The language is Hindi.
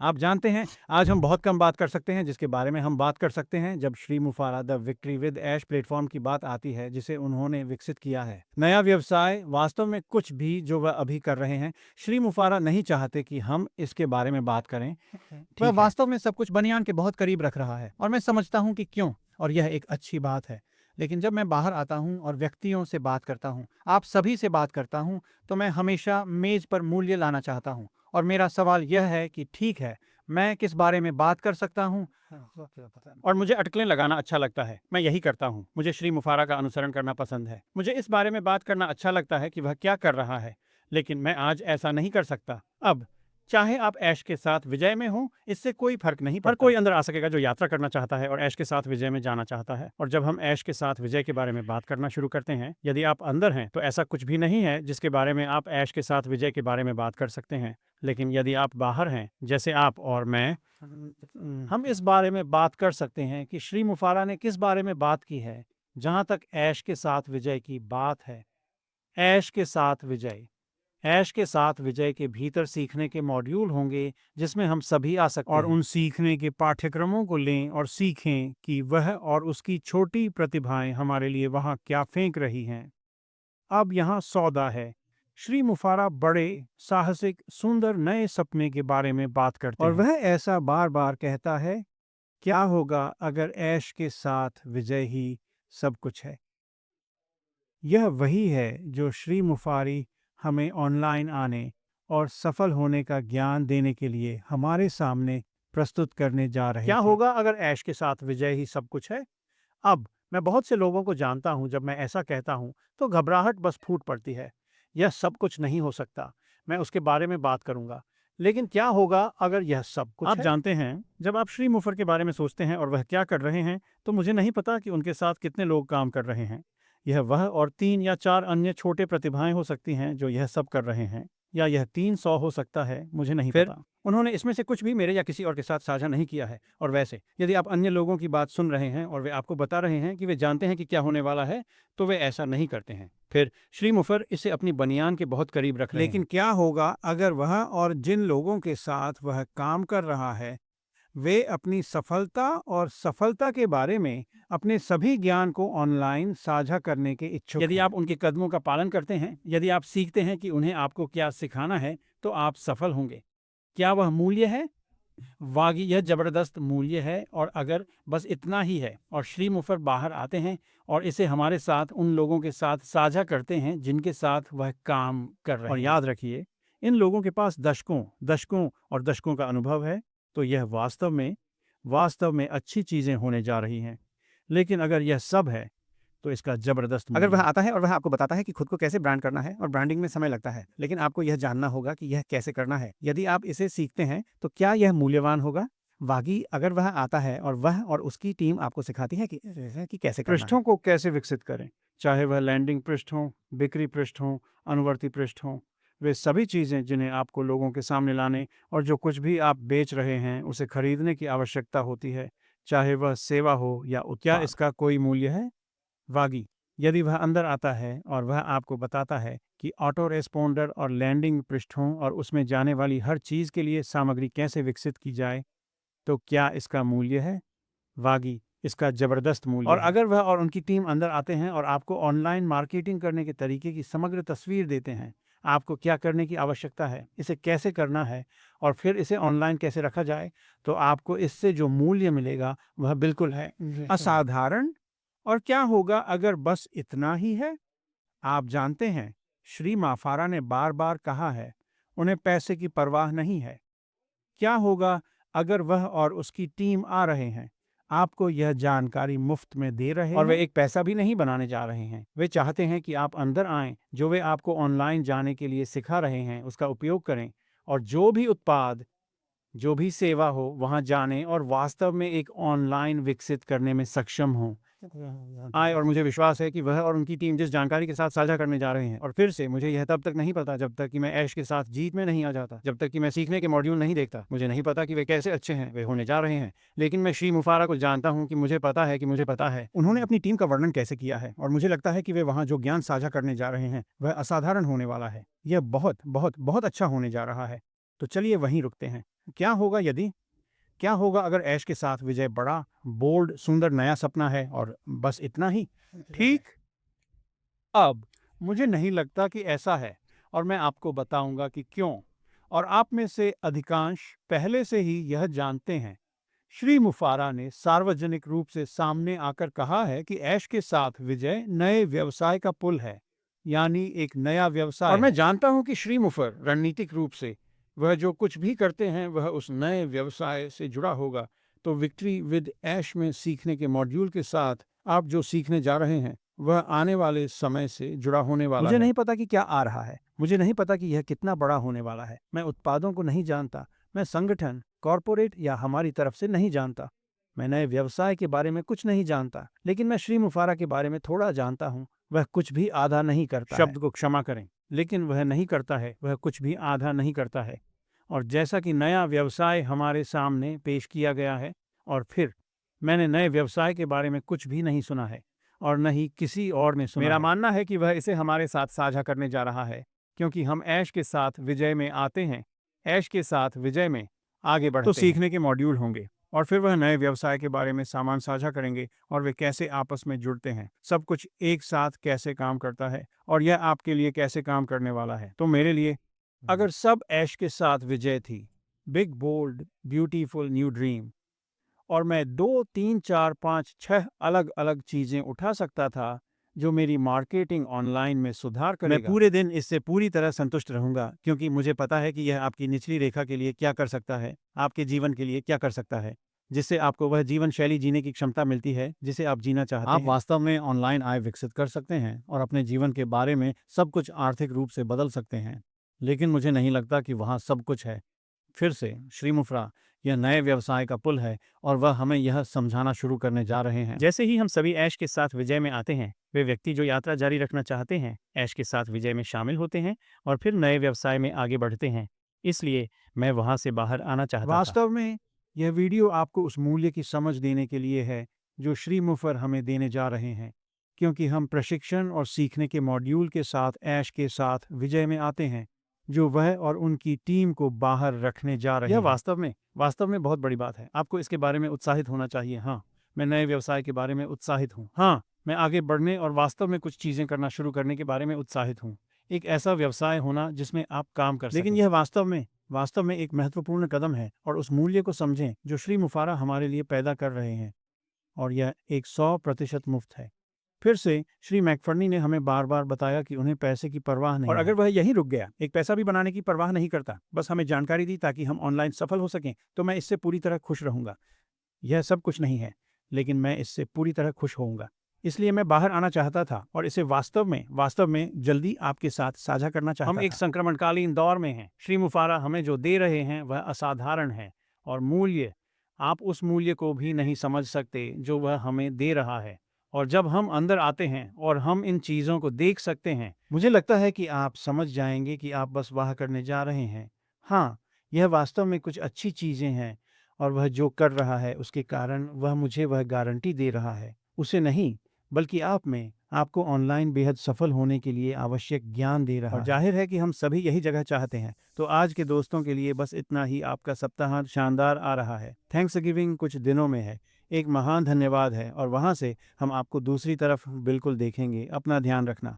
आप जानते हैं, आज हम बहुत कम बात कर सकते हैं जिसके बारे में हम बात कर सकते हैं जब श्री मुफारा the victory with ash platform की बात आती है जिसे उन्होंने विकसित किया है। नया व्यवसाय वास्तव में कुछ भी जो वह अभी कर रहे हैं, श्री मुफारा नहीं चाहते कि हम इसके बारे में बात करें। वह ठीक है। वास्तव में सब कुछ बनियान के बहुत करीब रख रहा है और मैं समझता हूँ कि क्यों, और यह एक अच्छी बात है। लेकिन जब मैं बाहर आता हूँ और व्यक्तियों से बात करता हूँ, आप सभी से बात करता हूँ, तो मैं हमेशा मेज पर मूल्य लाना चाहता हूँ। और मेरा सवाल यह है कि ठीक है, मैं किस बारे में बात कर सकता हूँ? और मुझे अटकलें लगाना अच्छा लगता है। मैं यही करता हूँ। मुझे श्री मुफारा का अनुसरण करना पसंद है। मुझे इस बारे में बात करना अच्छा लगता है कि वह क्या कर रहा है, लेकिन मैं आज ऐसा नहीं कर सकता। अब चाहे आप ऐश के साथ विजय में हो, इससे कोई फर्क नहीं पड़ता। हर कोई अंदर आ सकेगा जो यात्रा करना चाहता है और ऐश के साथ विजय में जाना चाहता है। और जब हम ऐश के साथ विजय के बारे में बात करना शुरू करते हैं, यदि आप अंदर हैं तो ऐसा कुछ भी नहीं है जिसके बारे में आप ऐश के साथ विजय के बारे में बात कर सकते हैं। लेकिन यदि आप बाहर हैं, जैसे आप और मैं, हम इस बारे में बात कर सकते हैं कि श्री मुफारा ने किस बारे में बात की है। जहां तक ऐश के साथ विजय की बात है, ऐश के साथ विजय, ऐश के साथ विजय के भीतर सीखने के मॉड्यूल होंगे जिसमें हम सभी आ सकते और उन सीखने के पाठ्यक्रमों को लें और सीखें कि वह और उसकी छोटी प्रतिभाएं हमारे लिए वहां क्या फेंक रही हैं। अब यहाँ सौदा है। श्री मुफारा बड़े साहसिक सुंदर नए सपने के बारे में बात करते और वह ऐसा बार बार कहता है, क्या होगा अगर ऐश के साथ विजय ही सब कुछ है। यह वही है जो श्री मुफारी हमें ऑनलाइन आने और सफल होने का ज्ञान देने के लिए हमारे सामने प्रस्तुत करने जा रहे क्या थे। होगा अगर ऐश के साथ विजय ही सब कुछ है? अब मैं बहुत से लोगों को जानता हूं, जब मैं ऐसा कहता हूं तो घबराहट बस फूट पड़ती है। यह सब कुछ नहीं हो सकता। मैं उसके बारे में बात करूंगा। लेकिन क्या होगा अगर यह सब कुछ आप है? जानते हैं, जब आप श्री मुफर के बारे में सोचते हैं और वह क्या कर रहे हैं, तो मुझे नहीं पता कि उनके साथ कितने लोग काम कर रहे हैं। यह वह और 3 या 4 अन्य छोटे प्रतिभाएं हो सकती हैं जो यह सब कर रहे हैं, या यह 300 हो सकता है, मुझे नहीं फिर पता। उन्होंने इसमें से कुछ भी मेरे या किसी और के साथ साझा नहीं किया है। और वैसे यदि आप अन्य लोगों की बात सुन रहे हैं और वे आपको बता रहे हैं कि वे जानते हैं कि क्या होने वाला है, तो वे ऐसा नहीं करते हैं। फिर श्री मुफर इसे अपनी बनियान के बहुत करीब रख रहे हैं। लेकिन क्या होगा अगर वह और जिन लोगों के साथ वह काम कर रहा है, वे अपनी सफलता और सफलता के बारे में अपने सभी ज्ञान को ऑनलाइन साझा करने के इच्छुक यदि हैं? आप उनके कदमों का पालन करते हैं, यदि आप सीखते हैं कि उन्हें आपको क्या सिखाना है, तो आप सफल होंगे। क्या वह मूल्य है? वाकई यह जबरदस्त मूल्य है। और अगर बस इतना ही है और श्री मुफर बाहर आते हैं और इसे हमारे साथ उन लोगों के साथ साझा करते हैं जिनके साथ वह काम कर रहे और हैं। याद रखिए, इन लोगों के पास दशकों दशकों और दशकों का अनुभव है, तो यह वास्तव में अच्छी चीजें होने जा रही हैं। लेकिन अगर यह सब है, तो इसका जबरदस्त अगर मूल्य वह है। आता है और वह आपको बताता है कि खुद को कैसे ब्रांड करना है, और ब्रांडिंग में समय लगता है, लेकिन आपको यह जानना होगा कि यह कैसे करना है। यदि आप इसे सीखते हैं, तो क्या यह मूल्यवान होगा? वाकई अगर वह आता है और वह और उसकी टीम आपको सिखाती है कि कैसे करना है। पृष्ठों को कैसे विकसित करें, चाहे वह लैंडिंग पृष्ठ हों, बिक्री पृष्ठ हों, अनुवर्ती पृष्ठ हों, वे सभी चीज़ें जिन्हें आपको लोगों के सामने लाने और जो कुछ भी आप बेच रहे हैं उसे खरीदने की आवश्यकता होती है, चाहे वह सेवा हो या उत्पाद। क्या इसका कोई मूल्य है? वागी, यदि वह अंदर आता है और वह आपको बताता है कि ऑटो रेस्पोंडर और लैंडिंग पृष्ठों और उसमें जाने वाली हर चीज़ के लिए सामग्री कैसे विकसित की जाए, तो क्या इसका मूल्य है? वागी, इसका जबरदस्त मूल्य और है। अगर वह और उनकी टीम अंदर आते हैं और आपको ऑनलाइन मार्केटिंग करने के तरीके की समग्र तस्वीर देते हैं, आपको क्या करने की आवश्यकता है, इसे कैसे करना है, और फिर इसे ऑनलाइन कैसे रखा जाए, तो आपको इससे जो मूल्य मिलेगा वह बिल्कुल है असाधारण। और क्या होगा अगर बस इतना ही है? आप जानते हैं, श्री माफारा ने बार बार कहा है, उन्हें पैसे की परवाह नहीं है। क्या होगा अगर वह और उसकी टीम आ रहे हैं, आपको यह जानकारी मुफ्त में दे रहे और हैं? वे एक पैसा भी नहीं बनाने जा रहे हैं। वे चाहते हैं कि आप अंदर आएं, जो वे आपको ऑनलाइन जाने के लिए सिखा रहे हैं उसका उपयोग करें, और जो भी उत्पाद, जो भी सेवा हो, वहां जाने और वास्तव में एक ऑनलाइन विकसित करने में सक्षम हो आए। और मुझे विश्वास है कि वह और उनकी टीम जिस जानकारी के साथ साझा करने जा रहे हैं, और फिर से मुझे यह तब तक नहीं पता जब तक कि मैं ऐश के साथ जीत में नहीं आ जाता, जब तक कि मैं सीखने के मॉड्यूल नहीं देखता। मुझे नहीं पता कि वे कैसे अच्छे हैं, वे होने जा रहे हैं, लेकिन मैं श्री मुफारा को जानता हूं कि मुझे पता है कि मुझे पता है उन्होंने अपनी टीम का वर्णन कैसे किया है, और मुझे लगता है कि वे वहां जो ज्ञान साझा करने जा रहे हैं वह असाधारण होने वाला है। यह बहुत बहुत बहुत अच्छा होने जा रहा है। तो चलिए वहीं रुकते हैं। क्या होगा यदि क्या होगा अगर ऐश के साथ विजय बड़ा, बोल्ड, सुंदर नया सपना है और बस इतना ही? ठीक। अब मुझे नहीं लगता कि ऐसा है, और मैं आपको बताऊंगा कि क्यों। और आप में से अधिकांश पहले से ही यह जानते हैं। श्री मुफारा ने सार्वजनिक रूप से सामने आकर कहा है कि ऐश के साथ विजय नए व्यवसाय का पुल है, यानी एक नया व्यवसाय। और मैं जानता हूं कि श्री मुफर रणनीतिक रूप से वह जो कुछ भी करते हैं वह उस नए व्यवसाय से जुड़ा होगा। तो विक्ट्री विद ऐश में सीखने के मॉड्यूल के साथ आप जो सीखने जा रहे हैं वह आने वाले समय से जुड़ा होने वाला है। मुझे नहीं पता कि क्या आ रहा है, मुझे नहीं पता कि यह कितना बड़ा होने वाला है। मैं उत्पादों को नहीं जानता, मैं संगठन, कॉरपोरेट या हमारी तरफ से नहीं जानता। मैं नए व्यवसाय के बारे में कुछ नहीं जानता, लेकिन मैं श्री मुफारा के बारे में थोड़ा जानता हूँ। वह कुछ भी आधा नहीं करता शब्द को क्षमा करें, लेकिन वह नहीं करता है, वह कुछ भी आधा नहीं करता है। और जैसा कि नया व्यवसाय हमारे सामने पेश किया गया है, और फिर मैंने नए व्यवसाय के बारे में कुछ भी नहीं सुना है और न ही किसी और ने सुना। मेरा मानना है कि वह इसे हमारे साथ साझा करने जा रहा है, क्योंकि हम ऐश के साथ विजय में आते हैं। ऐश के साथ विजय में आगे बढ़ते तो हैं। सीखने के मॉड्यूल होंगे और फिर वह नए व्यवसाय के बारे में सामान साझा करेंगे और वे कैसे आपस में जुड़ते हैं, सब कुछ एक साथ कैसे काम करता है और यह आपके लिए कैसे काम करने वाला है। तो मेरे लिए अगर सब ऐश के साथ विजय थी, big bold beautiful new dream, और मैं 2, 3, 4, 5, 6 अलग अलग चीजें उठा सकता था जो मेरी मार्केटिंग ऑनलाइन में सुधार करेगा, मैं पूरे दिन इससे पूरी तरह संतुष्ट रहूंगा, क्योंकि मुझे पता है कि यह आपकी निचली रेखा के लिए क्या कर सकता है, आपके जीवन के लिए क्या कर सकता है, जिससे आपको वह जीवन शैली जीने की क्षमता मिलती है जिसे आप जीना चाहते हैं। आप वास्तव में ऑनलाइन आय विकसित कर सकते हैं और अपने जीवन के बारे में सब कुछ आर्थिक रूप से बदल सकते हैं, लेकिन मुझे नहीं लगता कि वहाँ सब कुछ है। फिर से श्री मुफ्रा, यह नए व्यवसाय का पुल है और वह हमें यह समझाना शुरू करने जा रहे हैं। जैसे ही हम सभी ऐश के साथ विजय में आते हैं, वे व्यक्ति जो यात्रा जारी रखना चाहते हैं ऐश के साथ विजय में शामिल होते हैं और फिर नए व्यवसाय में आगे बढ़ते हैं। इसलिए मैं वहां से बाहर आना चाहता था। वास्तव में यह वीडियो आपको उस मूल्य की समझ देने के लिए है जो श्री मुफर हमें देने जा रहे हैं, क्योंकि हम प्रशिक्षण और सीखने के मॉड्यूल के साथ ऐश के साथ विजय में आते हैं जो वह और उनकी टीम को बाहर रखने जा रहे हैं। यह वास्तव में बहुत बड़ी बात है। आपको इसके बारे में उत्साहित होना चाहिए। हाँ, मैं नए व्यवसाय के बारे में उत्साहित हूँ। हाँ, मैं आगे बढ़ने और वास्तव में कुछ चीजें करना शुरू करने के बारे में उत्साहित हूँ। एक ऐसा व्यवसाय होना जिसमें आप काम कर सकें। लेकिन यह वास्तव में एक महत्वपूर्ण कदम है, और उस मूल्य को समझें जो श्री मुफारा हमारे लिए पैदा कर रहे हैं, और यह एक 100% मुफ्त है। फिर से श्री मैकफर्नी ने हमें बार बार बताया कि उन्हें पैसे की परवाह नहीं, और अगर वह यहीं रुक गया, एक पैसा भी बनाने की परवाह नहीं करता, बस हमें जानकारी दी ताकि हम ऑनलाइन सफल हो सकें, तो मैं इससे पूरी तरह खुश रहूंगा। यह सब कुछ नहीं है, लेकिन मैं इससे पूरी तरह खुश होऊंगा। इसलिए मैं बाहर आना चाहता था और इसे वास्तव में जल्दी आपके साथ साझा करना चाहता था। हम एक संक्रमणकालीन दौर में हैं। श्री मुफारा हमें जो दे रहे हैं वह असाधारण है, और मूल्य, आप उस मूल्य को भी नहीं समझ सकते जो वह हमें दे रहा है। और जब हम अंदर आते हैं और हम इन चीज़ों को देख सकते हैं, मुझे लगता है कि आप समझ जाएंगे कि आप बस वाह करने जा रहे हैं। हाँ, यह वास्तव में कुछ अच्छी चीज़ें हैं, और वह जो कर रहा है उसके कारण वह मुझे वह गारंटी दे रहा है, उसे नहीं, बल्कि आप में, आपको ऑनलाइन बेहद सफल होने के लिए आवश्यक ज्ञान दे रहा है। और जाहिर है कि हम सभी यही जगह चाहते हैं। तो आज के दोस्तों के लिए बस इतना ही। आपका सप्ताह शानदार आ रहा है। थैंक्स गिविंग कुछ दिनों में है। एक महान धन्यवाद है, और वहाँ से हम आपको दूसरी तरफ बिल्कुल देखेंगे। अपना ध्यान रखना।